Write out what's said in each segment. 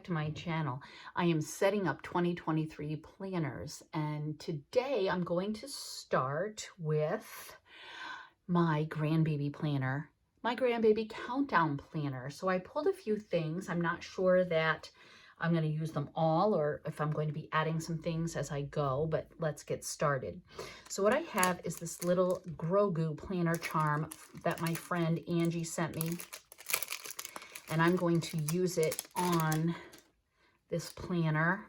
to my channel. I am setting up 2023 planners, and today I'm going to start with my grandbaby planner, my grandbaby countdown planner. So I pulled a few things. I'm not sure that I'm going to use them all or if I'm going to be adding some things as I go, but let's get started. So what I have is this little Grogu planner charm that my friend Angie sent me, and I'm going to use it on this planner.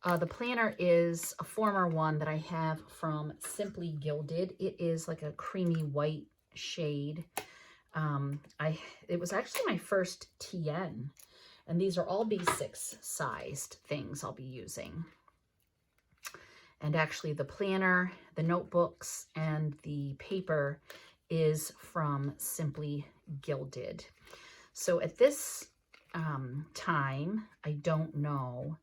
The planner is a former one that I have from Simply Gilded. It is like a creamy white shade. It was actually my first TN, and these are all B6 sized things I'll be using. And actually the planner, the notebooks, and the paper is from Simply Gilded. So at this time, I don't know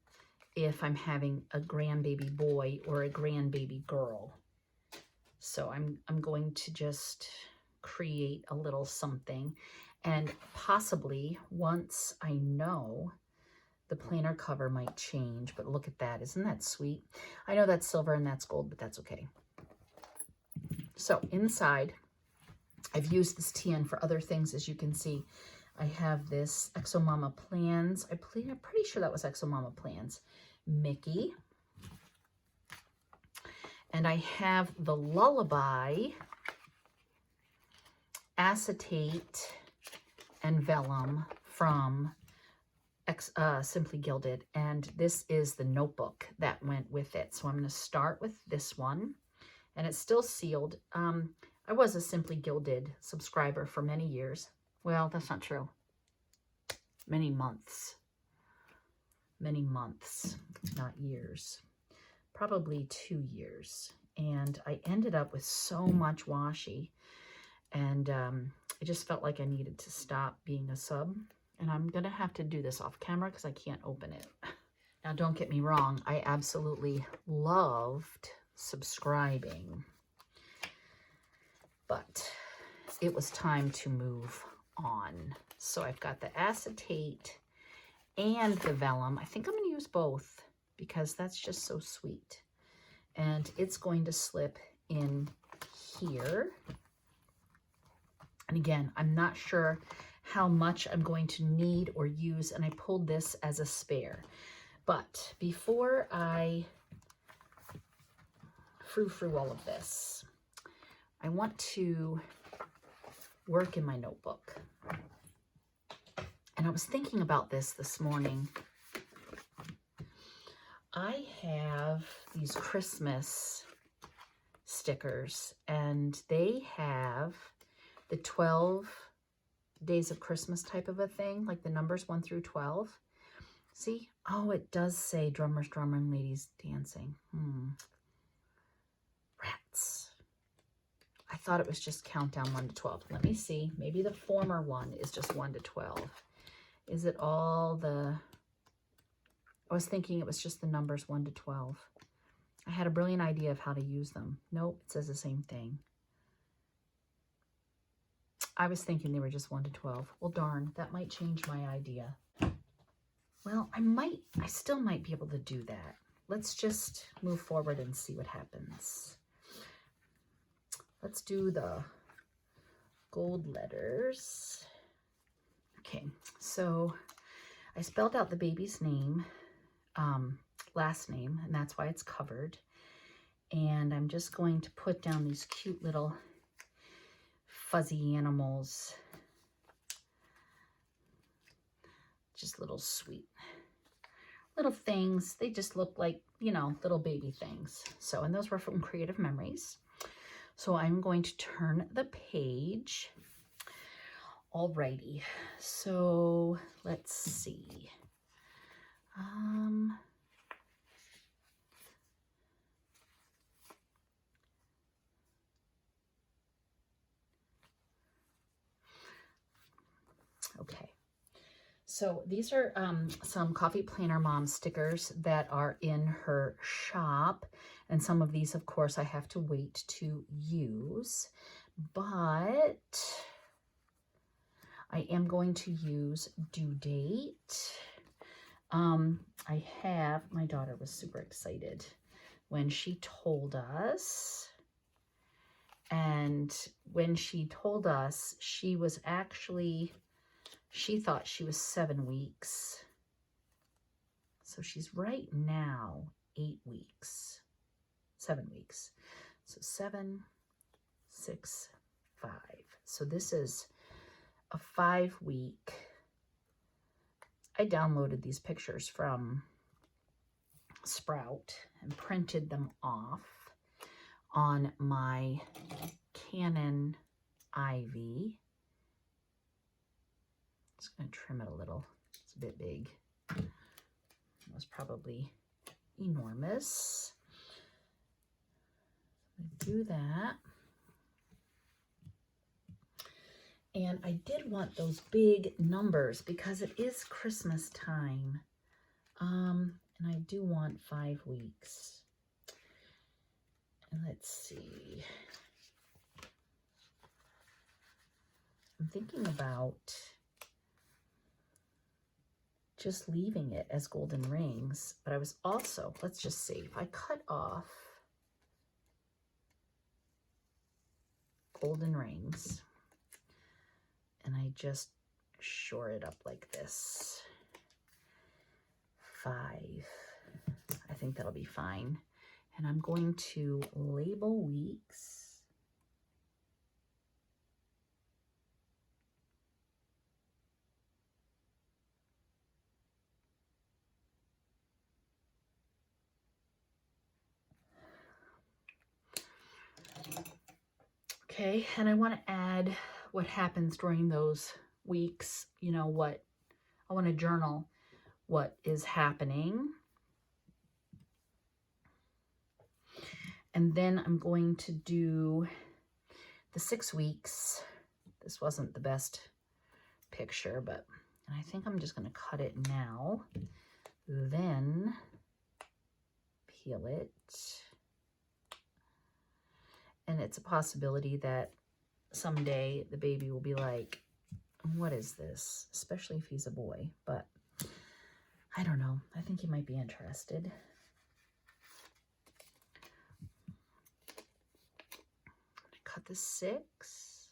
if I'm having a grandbaby boy or a grandbaby girl. So I'm going to just create a little something, and possibly once I know, the planner cover might change. But look at that, isn't that sweet? I know that's silver and that's gold, but that's okay. So inside, I've used this TN for other things, as you can see. I have this ExoMama Plans. I'm pretty sure that was ExoMama Plans. Mickey. And I have the Lullaby acetate and vellum from Simply Gilded, and this is the notebook that went with it. So I'm going to start with this one, and it's still sealed. I was a Simply Gilded subscriber for many years. Well, that's not true. Many months, not years. Probably 2 years. And I ended up with so much washi, and I just felt like I needed to stop being a sub. And I'm gonna have to do this off camera because I can't open it. Now, don't get me wrong, I absolutely loved subscribing, but it was time to move on. So I've got the acetate and the vellum. I think I'm gonna use both because that's just so sweet. And it's going to slip in here. And again, I'm not sure how much I'm going to need or use, and I pulled this as a spare. But before I frou-frou all of this, I want to work in my notebook. And I was thinking about this morning. I have these Christmas stickers, and they have the 12 days of Christmas type of a thing, like the numbers 1 through 12. See? Oh, it does say drummers, drummer, and ladies dancing. Rats. I thought it was just countdown 1 to 12. Let me see. Maybe the former one is just 1 to 12. Is it all the... I was thinking it was just the numbers 1 to 12. I had a brilliant idea of how to use them. Nope, it says the same thing. I was thinking they were just 1 to 12. Well, darn, that might change my idea. Well, I still might be able to do that. Let's just move forward and see what happens. Let's do the gold letters. Okay, so I spelled out the baby's name, last name, and that's why it's covered. And I'm just going to put down these cute little fuzzy animals. Just little sweet little things. They just look like, you know, little baby things. So, and those were from Creative Memories. So I'm going to turn the page. Alrighty, so let's see. Okay, so these are some Coffee Planner Mom stickers that are in her shop, and some of these, of course, I have to wait to use, but I am going to use due date. My daughter was super excited when she told us. And when she told us, she thought she was 7 weeks. So she's right now 8 weeks, 7 weeks. So 7, 6, 5. So this is a 5-week. I downloaded these pictures from Sprout and printed them off on my Canon Ivy. Just going to trim it a little. It's a bit big. It was probably enormous. Do that. And I did want those big numbers because it is Christmas time. And I do want 5 weeks. And let's see. I'm thinking about just leaving it as golden rings, but I was also, let's just see, if I cut off golden rings and I just shore it up like this, 5, I think that'll be fine. And I'm going to label weeks. Okay, and I want to add what happens during those weeks. You know what, I want to journal what is happening. And then I'm going to do the 6 weeks. This wasn't the best picture, but I think I'm just going to cut it now, then peel it. And it's a possibility that someday the baby will be like, what is this? Especially if he's a boy, but I don't know. I think he might be interested. Cut the 6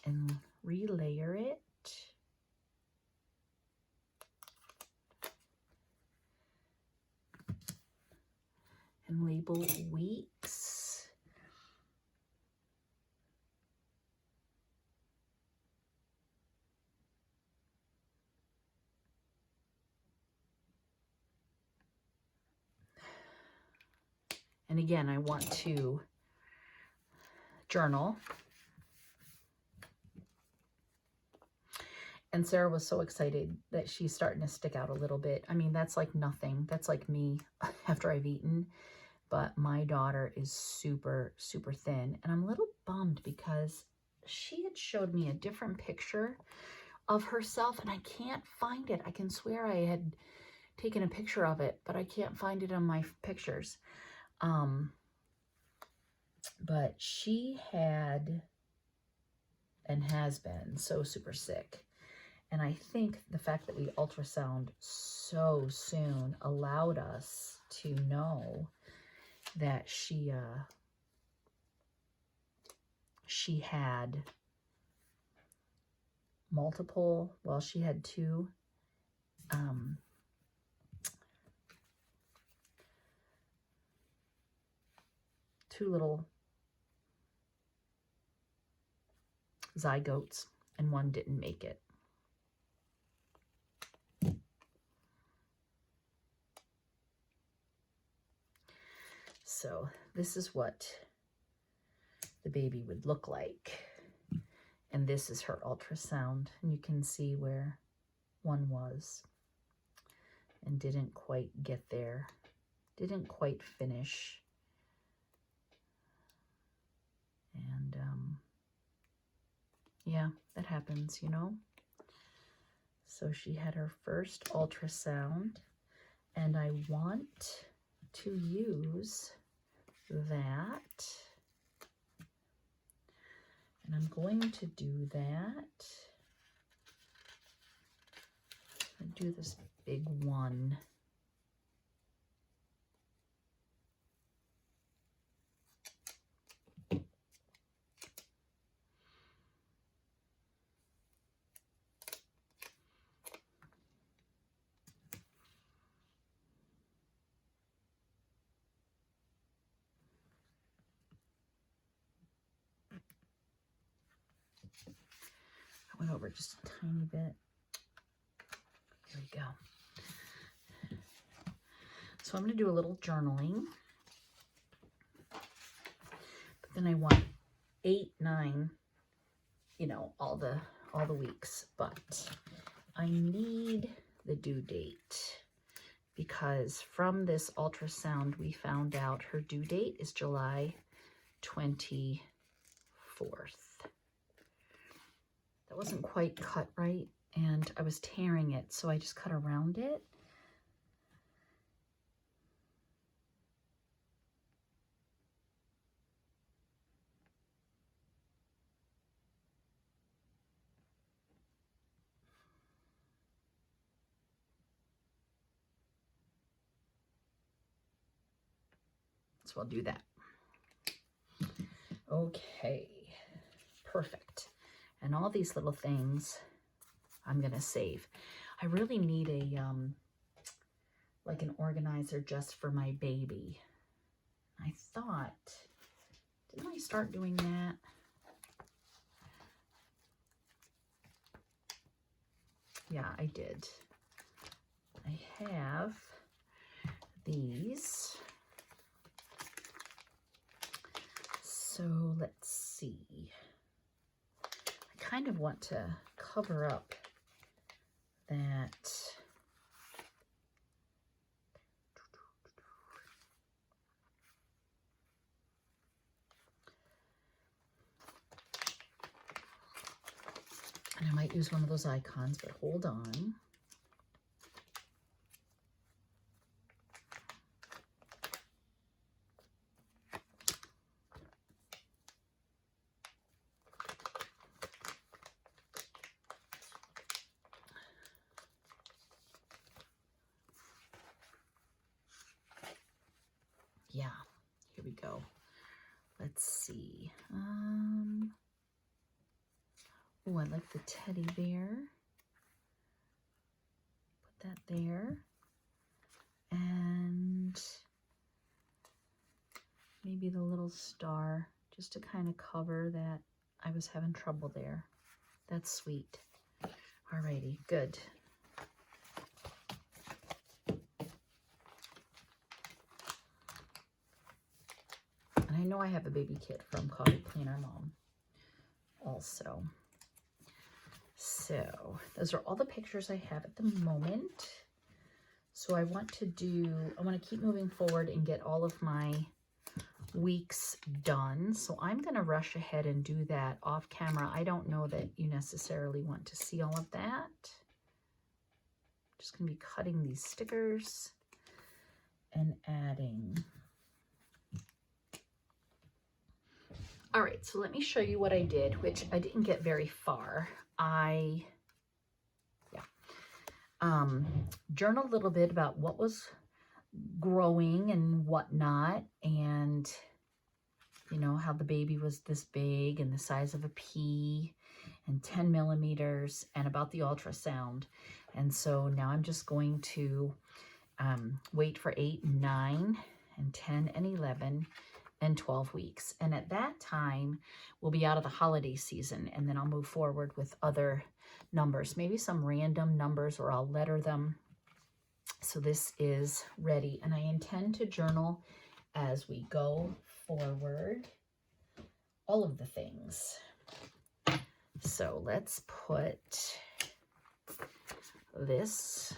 and relayer it. And label weeks. And again, I want to journal. And Sarah was so excited that she's starting to stick out a little bit. I mean, that's like nothing. That's like me after I've eaten. But my daughter is super, super thin. And I'm a little bummed because she had showed me a different picture of herself and I can't find it. I can swear I had taken a picture of it, but I can't find it on my pictures. But she had and has been so super sick. And I think the fact that we ultrasound so soon allowed us to know that she had multiple, well, she had 2 2 little zygotes and 1 didn't make it. So this is what the baby would look like. And this is her ultrasound. And you can see where 1 was and didn't quite get there. Didn't quite finish. And yeah, that happens, you know. So she had her first ultrasound, and I want to use that. And I'm going to do that. I'm going to do this big one. I went over just a tiny bit. Here we go. So I'm going to do a little journaling. But then I want 8, 9, you know, all the weeks. But I need the due date because from this ultrasound we found out her due date is July 24th. That wasn't quite cut right, and I was tearing it, so I just cut around it. So I'll do that. Okay, perfect. And all these little things I'm gonna save. I really need a like an organizer just for my baby. I thought, didn't I start doing that? Yeah, I did. I have these. So let's see. I kind of want to cover up that. And I might use one of those icons, but hold on. Yeah, here we go. Let's see. Oh, I like the teddy bear. Put that there. And maybe the little star, just to kind of cover that I was having trouble there. That's sweet. Alrighty, good. And I know I have a baby kit from Coffee Planner Mom also. So those are all the pictures I have at the moment. So I want to keep moving forward and get all of my weeks done. So I'm going to rush ahead and do that off camera. I don't know that you necessarily want to see all of that. Just going to be cutting these stickers and adding. All right, so let me show you what I did, which I didn't get very far. I journaled a little bit about what was growing and whatnot, and you know, how the baby was this big and the size of a pea and 10 millimeters, and about the ultrasound. And so now I'm just going to wait for 8, 9, and 10, and 11, and 12 weeks. And at that time, we'll be out of the holiday season, and then I'll move forward with other numbers, maybe some random numbers, or I'll letter them. So this is ready, and I intend to journal as we go forward, all of the things. So let's put this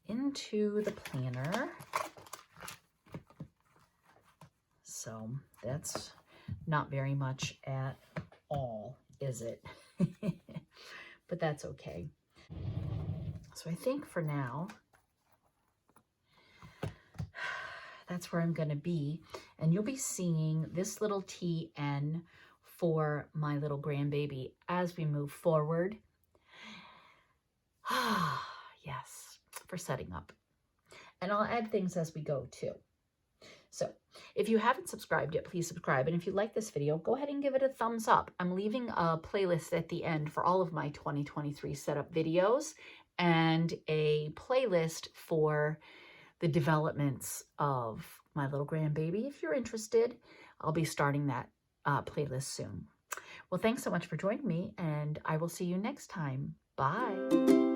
into the planner. So that's not very much at all, is it? But that's okay. So I think for now, that's where I'm going to be. And you'll be seeing this little TN for my little grandbaby as we move forward. Yes, for setting up. And I'll add things as we go too. So if you haven't subscribed yet, please subscribe. And if you like this video, go ahead and give it a thumbs up. I'm leaving a playlist at the end for all of my 2023 setup videos and a playlist for the developments of my little grandbaby. If you're interested, I'll be starting that playlist soon. Well, thanks so much for joining me, and I will see you next time. Bye.